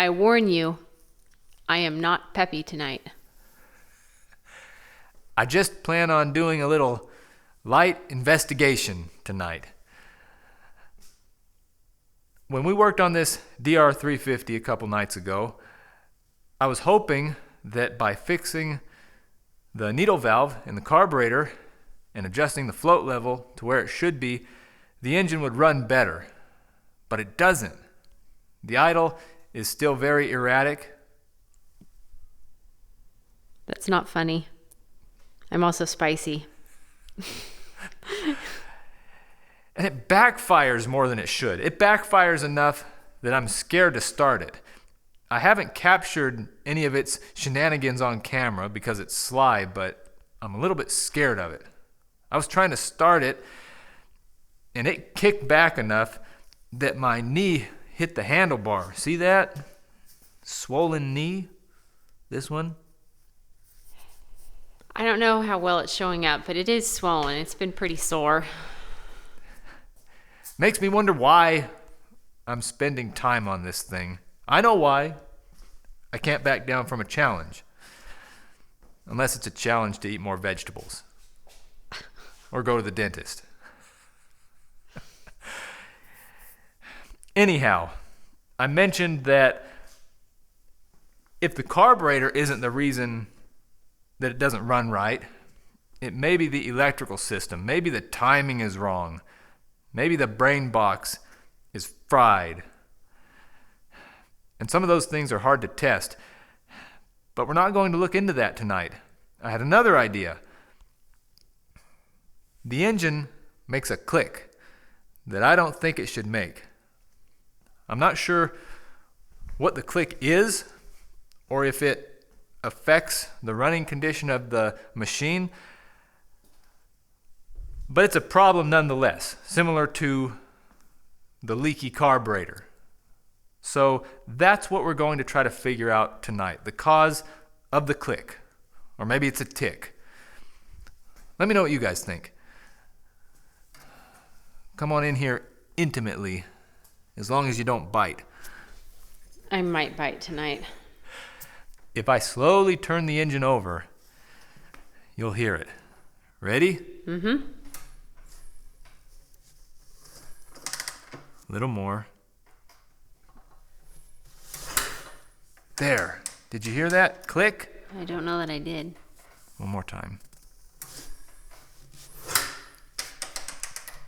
I warn you, I am not peppy tonight. I just plan on doing a little light investigation tonight. When we worked on this DR350 a couple nights ago, I was hoping that by fixing the needle valve in the carburetor and adjusting the float level to where it should be, the engine would run better. But it doesn't. The idle is still very erratic. That's not funny. I'm also spicy. And it backfires more than it should. It backfires enough that I'm scared to start it. I haven't captured any of its shenanigans on camera because it's sly, but I'm a little bit scared of it. I was trying to start it, and it kicked back enough that my knee hit the handlebar. See that? Swollen knee? This one? I don't know how well it's showing up, but it is swollen. It's been pretty sore. Makes me wonder why I'm spending time on this thing. I know why. I can't back down from a challenge. Unless it's a challenge to eat more vegetables. Or go to the dentist. Anyhow, I mentioned that if the carburetor isn't the reason that it doesn't run right, it may be the electrical system. Maybe the timing is wrong. Maybe the brain box is fried. And some of those things are hard to test. But we're not going to look into that tonight. I had another idea. The engine makes a click that I don't think it should make. I'm not sure what the click is or if it affects the running condition of the machine, but it's a problem nonetheless, similar to the leaky carburetor. So that's what we're going to try to figure out tonight, the cause of the click, or maybe it's a tick. Let me know what you guys think. Come on in here intimately, as long as you don't bite. I might bite tonight. If I slowly turn the engine over, you'll hear it. Ready? Mm-hmm. A little more. There. Did you hear that click? I don't know that I did. One more time.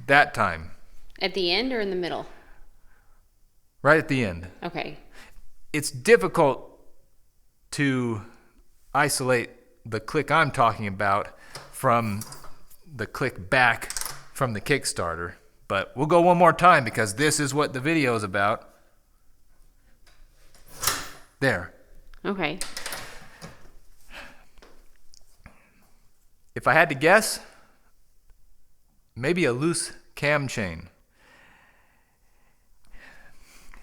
That time. At the end or in the middle? Right at the end. Okay. It's difficult to isolate the click I'm talking about from the click back from the Kickstarter. But we'll go one more time because this is what the video is about. There. Okay. If I had to guess, maybe a loose cam chain.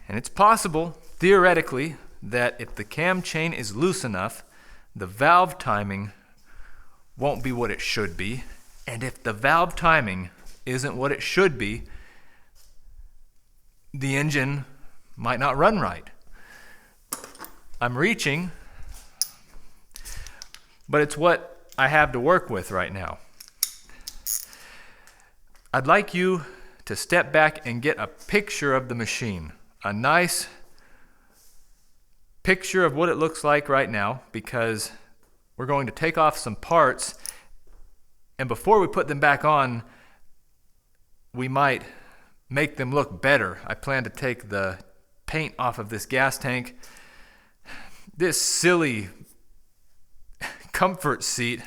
And it's possible, theoretically, that if the cam chain is loose enough, the valve timing won't be what it should be. And if the valve timing isn't what it should be, the engine might not run right. I'm reaching, but it's what I have to work with right now. I'd like you to step back and get a picture of the machine, a nice picture of what it looks like right now, because we're going to take off some parts, and before we put them back on, we might make them look better. I plan to take the paint off of this gas tank. This silly comfort seat,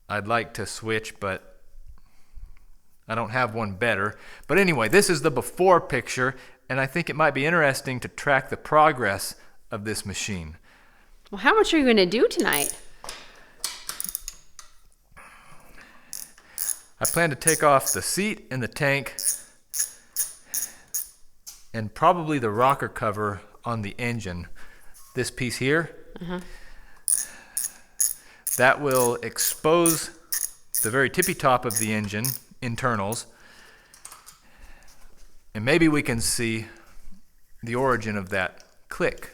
I'd like to switch, but I don't have one better. But anyway, this is the before picture, and I think it might be interesting to track the progress of this machine. Well, how much are you going to do tonight? I plan to take off the seat and the tank and probably the rocker cover on the engine. This piece here, that will expose the very tippy top of the engine, internals, and maybe we can see the origin of that click.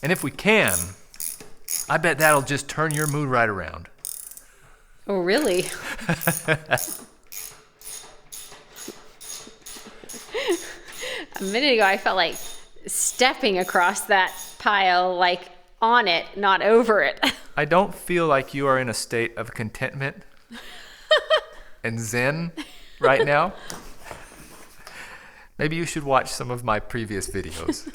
And if we can, I bet that'll just turn your mood right around. Oh, really? A minute ago, I felt like stepping across that pile, like on it, not over it. I don't feel like you are in a state of contentment and zen right now. Maybe you should watch some of my previous videos.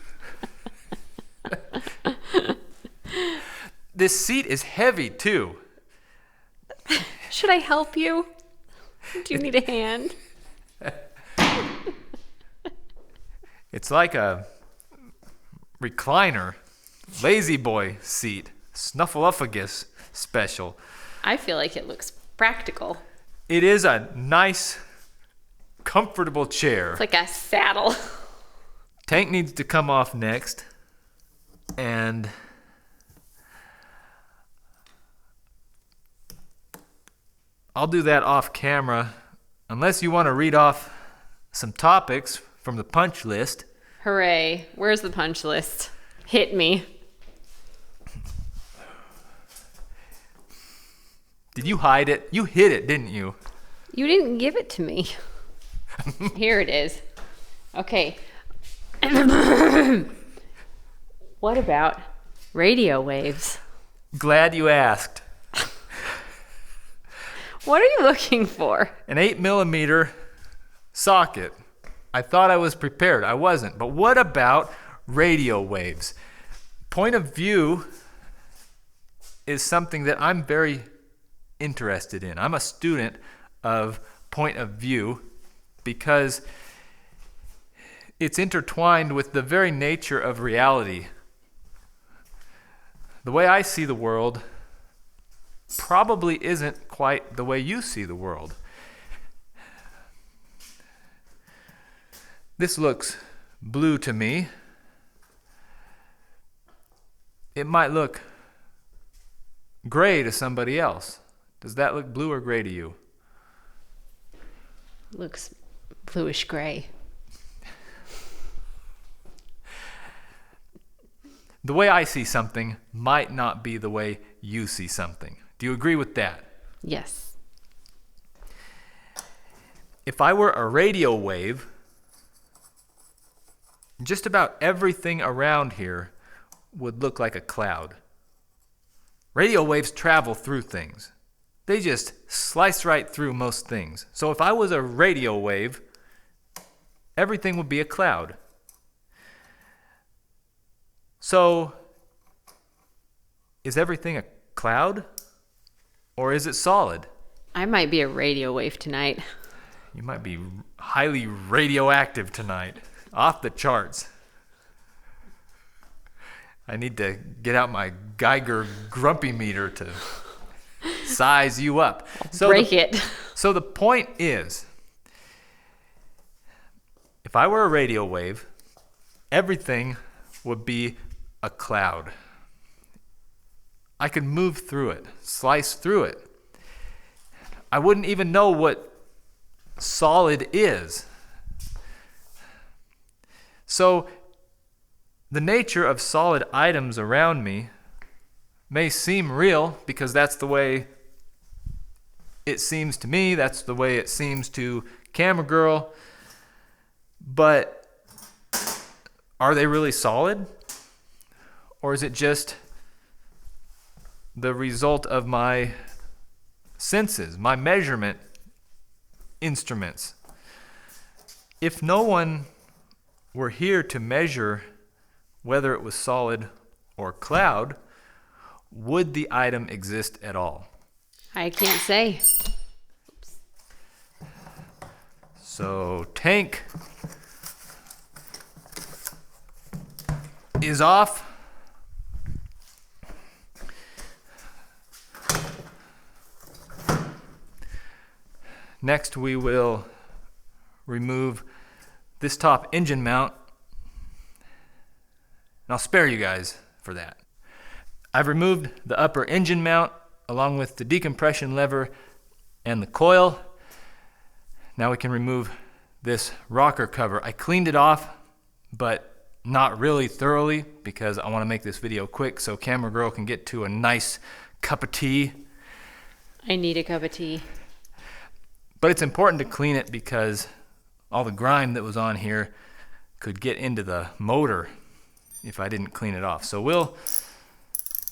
This seat is heavy too. Should I help you? Do you need a hand? It's like a recliner, lazy boy seat, snuffleupagus special. I feel like it looks practical. It is a nice, comfortable chair. It's like a saddle. Tank needs to come off next, and I'll do that off camera, unless you want to read off some topics from the punch list. Hooray. Where's the punch list? Hit me. Did you hide it? You hid it, didn't you? You didn't give it to me. Here it is. Okay. What about radio waves? Glad you asked. What are you looking for? An 8mm socket. I thought I was prepared. I wasn't. But what about radio waves? Point of view is something that I'm very interested in. I'm a student of point of view because it's intertwined with the very nature of reality. The way I see the world probably isn't quite the way you see the world. This looks blue to me. It might look gray to somebody else. Does that look blue or gray to you? Looks bluish gray. The way I see something might not be the way you see something. Do you agree with that? Yes. If I were a radio wave, just about everything around here would look like a cloud. Radio waves travel through things. They just slice right through most things. So if I was a radio wave, everything would be a cloud. So, is everything a cloud? Or is it solid? I might be a radio wave tonight. You might be highly radioactive tonight. Off the charts. I need to get out my Geiger grumpy meter to size you up. Break it. So the point is, if I were a radio wave, everything would be a cloud. I could move through it, slice through it. I wouldn't even know what solid is. So the nature of solid items around me may seem real because that's the way it seems to me, that's the way it seems to Camera Girl, but are they really solid? Or is it just the result of my senses, my measurement instruments? If no one were here to measure whether it was solid or cloud, would the item exist at all? I can't say. So tank is off. Next we will remove this top engine mount, and I'll spare you guys for that. I've removed the upper engine mount along with the decompression lever and the coil. Now we can remove this rocker cover. I cleaned it off, but not really thoroughly because I want to make this video quick so Camera Girl can get to a nice cup of tea. I need a cup of tea. But it's important to clean it because all the grime that was on here could get into the motor if I didn't clean it off. So we'll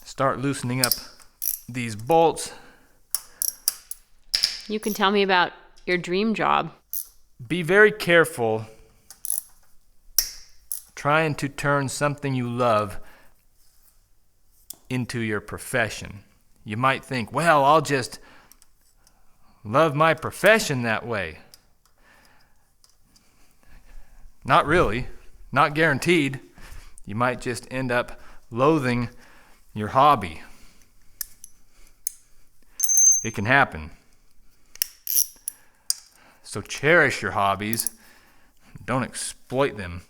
start loosening up these bolts. You can tell me about your dream job. Be very careful trying to turn something you love into your profession. You might think, well, I'll just love my profession that way. Not really, not guaranteed. You might just end up loathing your hobby. It can happen. So cherish your hobbies. Don't exploit them.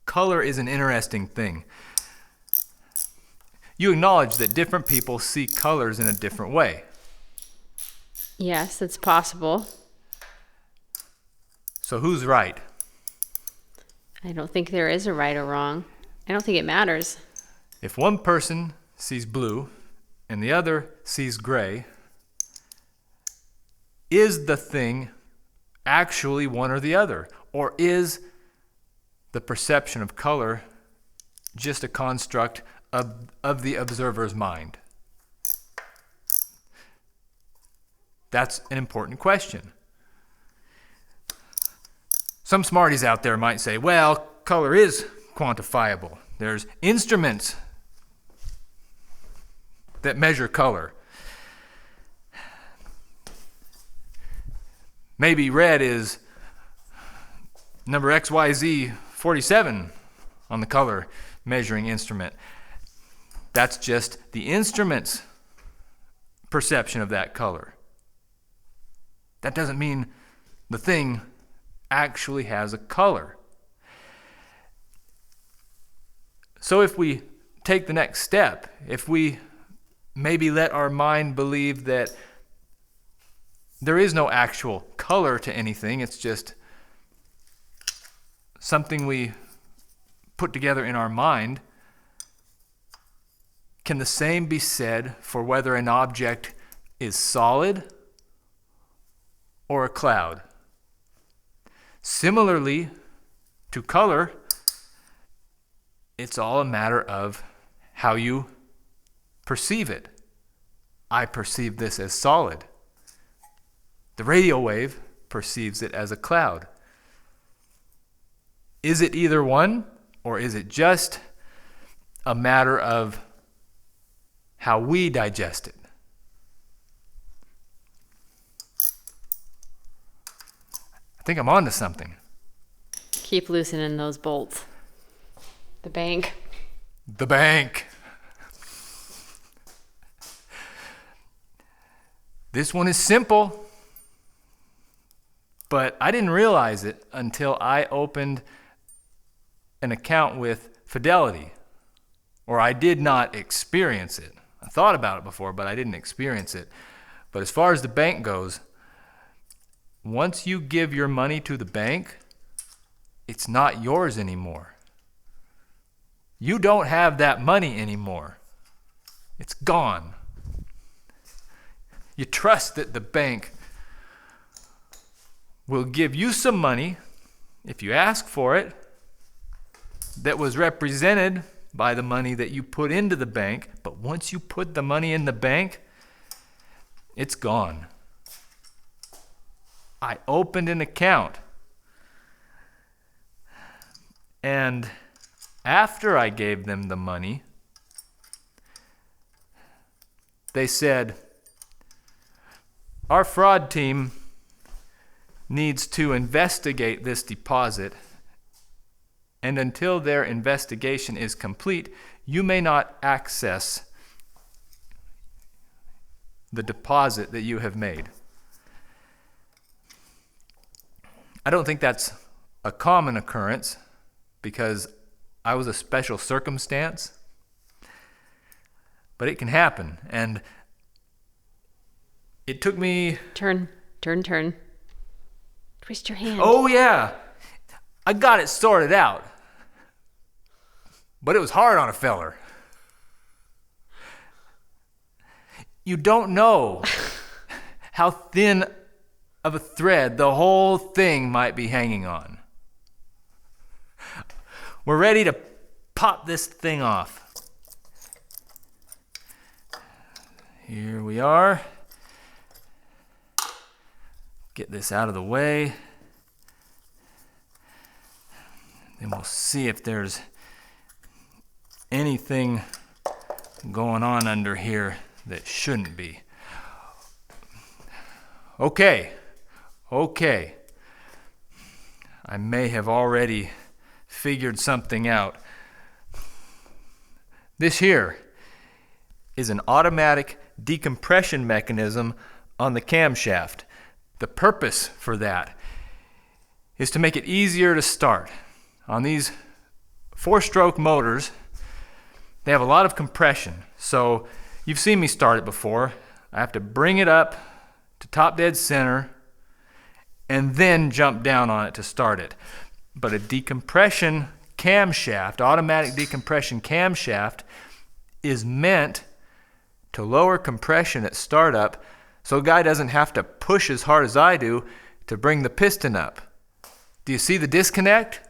Color is an interesting thing. You acknowledge that different people see colors in a different way. Yes, it's possible. So who's right? I don't think there is a right or wrong. I don't think it matters. If one person sees blue and the other sees gray, is the thing actually one or the other? Or is the perception of color just a construct of the observer's mind? That's an important question. Some smarties out there might say, well, color is quantifiable. There's instruments that measure color. Maybe red is number XYZ 47 on the color measuring instrument. That's just the instrument's perception of that color. That doesn't mean the thing actually has a color. So if we take the next step, if we maybe let our mind believe that there is no actual color to anything, it's just something we put together in our mind, can the same be said for whether an object is solid or a cloud? Similarly to color, it's all a matter of how you perceive it. I perceive this as solid. The radio wave perceives it as a cloud. Is it either one, or is it just a matter of how we digest it? I think I'm onto something. Keep loosening those bolts. The bank. The bank. This one is simple, but I didn't realize it until I opened an account with Fidelity, or I did not experience it. I thought about it before, but I didn't experience it. But as far as the bank goes, once you give your money to the bank, it's not yours anymore. You don't have that money anymore. It's gone. You trust that the bank will give you some money if you ask for it that was represented by the money that you put into the bank. But once you put the money in the bank, it's gone. I opened an account, and after I gave them the money, they said, our fraud team needs to investigate this deposit, and until their investigation is complete, you may not access the deposit that you have made. I don't think that's a common occurrence because I was a special circumstance, but it can happen. And it took me... Turn. Twist your hand. Oh yeah, I got it sorted out. But it was hard on a feller. You don't know how thin of a thread the whole thing might be hanging on. We're ready to pop this thing off. Here we are. Get this out of the way. Then we'll see if there's anything going on under here that shouldn't be. Okay. I may have already figured something out. This here is an automatic decompression mechanism on the camshaft. The purpose for that is to make it easier to start. On these 4-stroke motors, they have a lot of compression. So you've seen me start it before. I have to bring it up to top dead center and then jump down on it to start it. But a decompression camshaft, automatic decompression camshaft, is meant to lower compression at startup so a guy doesn't have to push as hard as I do to bring the piston up. Do you see the disconnect?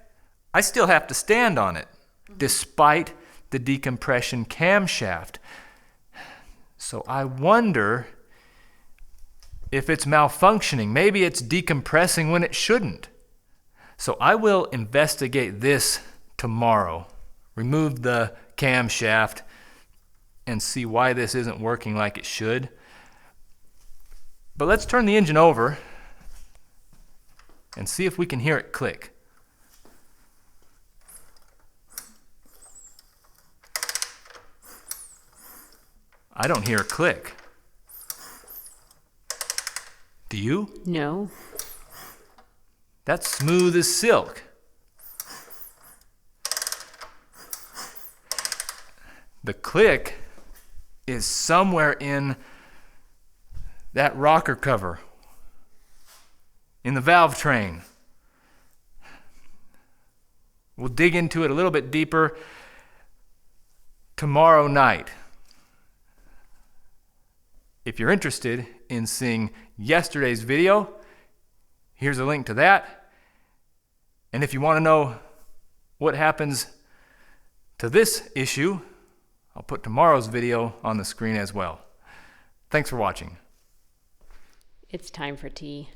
I still have to stand on it despite the decompression camshaft. So I wonder if it's malfunctioning. Maybe it's decompressing when it shouldn't. So I will investigate this tomorrow. Remove the camshaft and see why this isn't working like it should. But let's turn the engine over and see if we can hear it click. I don't hear a click. Do you? No. That's smooth as silk. The click is somewhere in that rocker cover, in the valve train. We'll dig into it a little bit deeper tomorrow night. If you're interested in seeing yesterday's video, here's a link to that. And if you want to know what happens to this issue, I'll put tomorrow's video on the screen as well. Thanks for watching. It's time for tea.